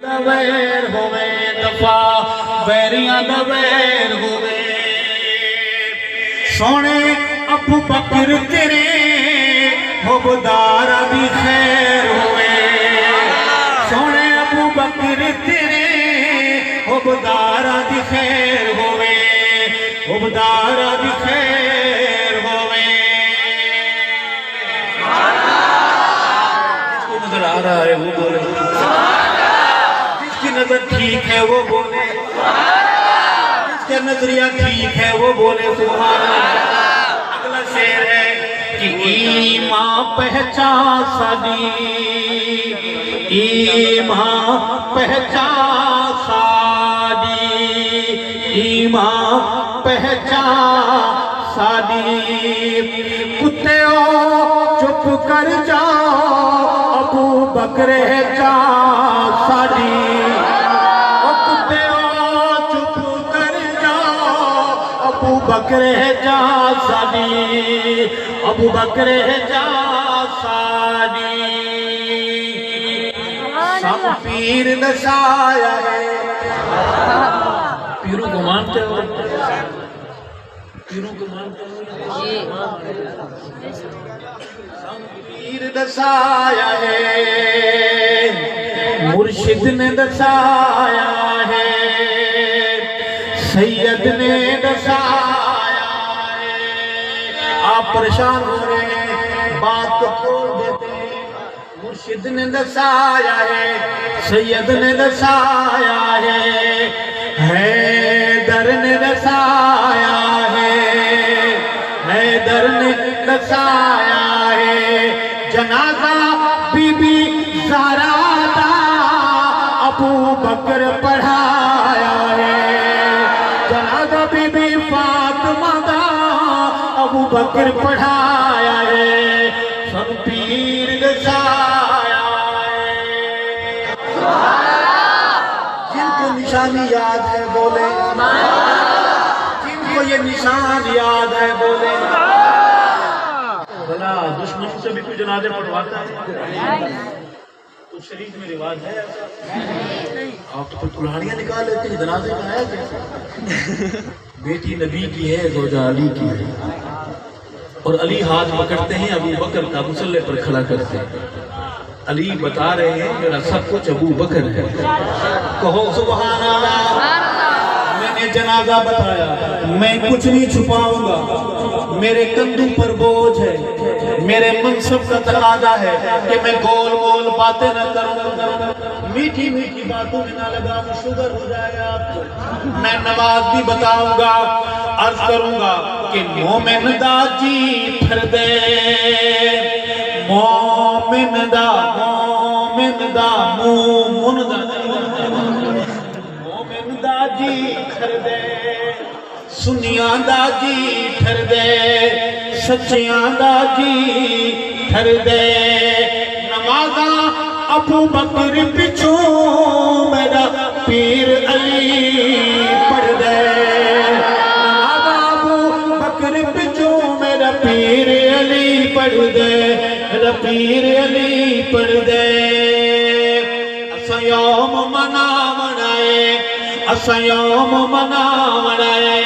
ویر ہوئے دفا ویریاں دا ویر ہوئے سونے ابو بکر تیرے حبدارہ دی خیر ہوئے سونے ابو بکر تیرے حبدارہ دی خیر ہوئے حبدارہ دی خیر ہوئے جس کو نظر آ رہا ہے وہ بولے نظر ٹھیک ہے وہ بولے جس کا نظریہ ٹھیک ہے وہ بولے سبحان اللہ۔ اگلا شعر ہے کہ ایمان پہچان سادی ایمان پہچان سادی ایمان پہچان سادی کتےو چپ کر جاؤ ابو بکر جا سادی ابو بکر جا سادی ابو بکر جا سادی سب پیر نشایا ہے پیروں کو مانتے ہو پیروں کو مانتے ہو سب پیر نشایا ہے مرشد نے دسایا ہے سید نے دسایا ہے آپ پریشان ہو رہے ہیں بات کو کھول دیتے ہیں مرشد نے دسایا ہے سید نے دسایا ہے حیدر نے دسایا ہے حیدر نے دسایا ہے جنازہ بی بی زہرا دا ابو بکر پڑھایا ہے جنازہ بی بی فاطمہ دا ابو بکر پڑھایا ہے سب پیر دسایا ہے جن کو نشانی یاد ہے بولے جن کو یہ نشان یاد ہے بولے بھلا دشمن سے بھی کوئی جنازے پڑھواتا ہے تو شریف میں رواج ہے آپ تو کلہاڑیاں نکال لیتے ہیں جنازے کا ہے کیا بیٹی نبی کی ہے زوجہ علی کی ہے اور علی ہاتھ پکڑتے ہیں ابو بکر کا مصلی پر کھڑا کرتے ہیں علی بتا رہے ہیں میرا سب کچھ ابو بکر ہے کہو سبحان اللہ میں نے جنازہ بتایا میں کچھ نہیں چھپاؤں گا میرے کندھوں پر بوجھ ہے میرے منصب کا تقاضا ہے کہ میں گول گول باتیں نہ کروں میٹھی میٹھی باتوں میں نہ لگاؤں شوگر ہو جائے آپ کو میں نماز بھی بتاؤں گا عرض کروں گا کہ مومن دا جی پھر دے مومن دا مومن دا جی پھر دے سنیاں دا جی پھر دے سچیاں دا جی پھر دے نمازاں ابو بکر پچھوں میرا پیر علی پڑھ دے نمازاں ابو بکر پچھوں میرا پیر علی پڑھ دے میرا پیر علی پڑھ دے اسا یوم منائے اسا یوم منائے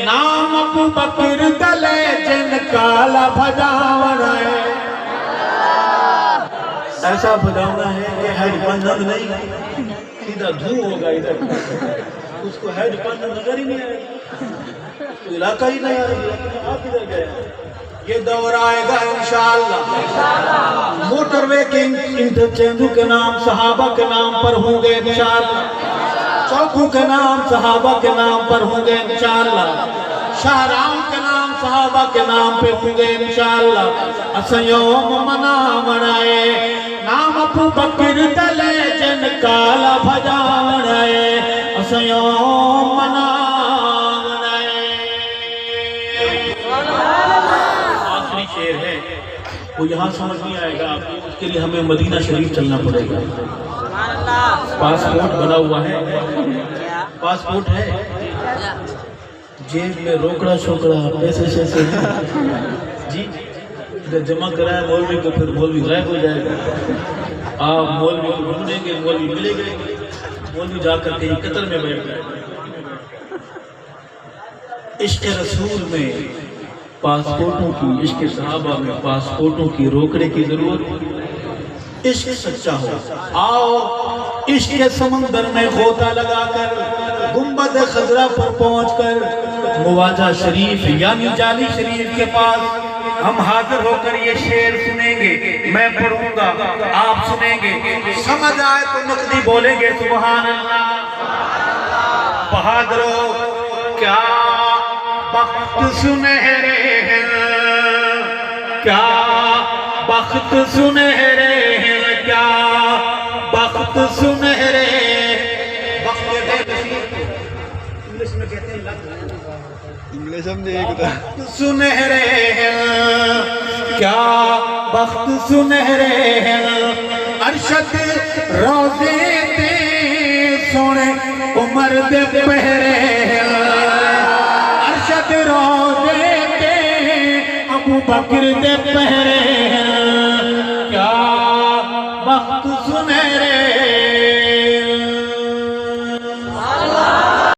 نام ابو بکر دلے جن کالا بھجاونا ہے ایسا بھجاونا ہے کہ ہیڈ پنجند نہیں سیدھا دھو ہوگا ادھر اس کو ہیڈ پنجند نظر ہی نہیں آئے تو علاقہ ہی نہیں آئے آپ ادھر گئے یہ دور آئے گا انشاءاللہ موٹر وے کے انٹرچینجوں کے نام صحابہ کے نام پر ہوں گے انشاءاللہ چوکوں کے نام صحابہ کے نام پر ہوں گے انشاءاللہ شاہراہوں کے نام صحابہ کے نام پہ ہوں گے انشاءاللہ اسا یوم منائے نام ابو بکر دلے جن کالا بھجاونا اسا یوم منائے آخری شعر ہے وہ یہاں سمجھ نہیں آئے گا اس کے لیے ہمیں مدینہ شریف چلنا پڑے گا پاسپورٹ بنا ہوا ہے پاسپورٹ ہے جیب میں روکڑا شوکڑا پیسے شیسے جی جمع کرایا مولوی کو پھر مولوی غائب ہو جائے گا آپ مولوی کو ڈھونڈیں گے، مولوی ملے گے، مولوی جا کر کے قطر میں بیٹھ جائے۔ عشق رسول میں پاسپورٹوں کی، عشق صحابہ میں پاسپورٹوں کی روکنے کی ضرورت، عشق سچا ہو۔ آؤ عشق سمندر میں غوطہ لگا کر گنبد خضرا پر پہنچ کر مواجہ شریف یعنی جالی شریف کے پاس ہم حاضر ہو کر یہ شعر سنیں گے، میں پڑھوں گا، آپ سنیں گے، سمجھ آئے تو نقدی بولیں گے سبحان اللہ۔ بہادرو کیا بخت سنہرے ہیں، کیا بخت سنہرے ہیں، کیا بخت سنہرے، بخت انگلش میں کہتے ہیں انگلش ہم نے سنہرے ہیں، کیا بخت سنہرے ہیں، ارشد روزے تے سونے عمر دے پہرے ہیں، ارشد روزے تے ابو بکر دے پہرے ہیں، کیا بخت سنہرے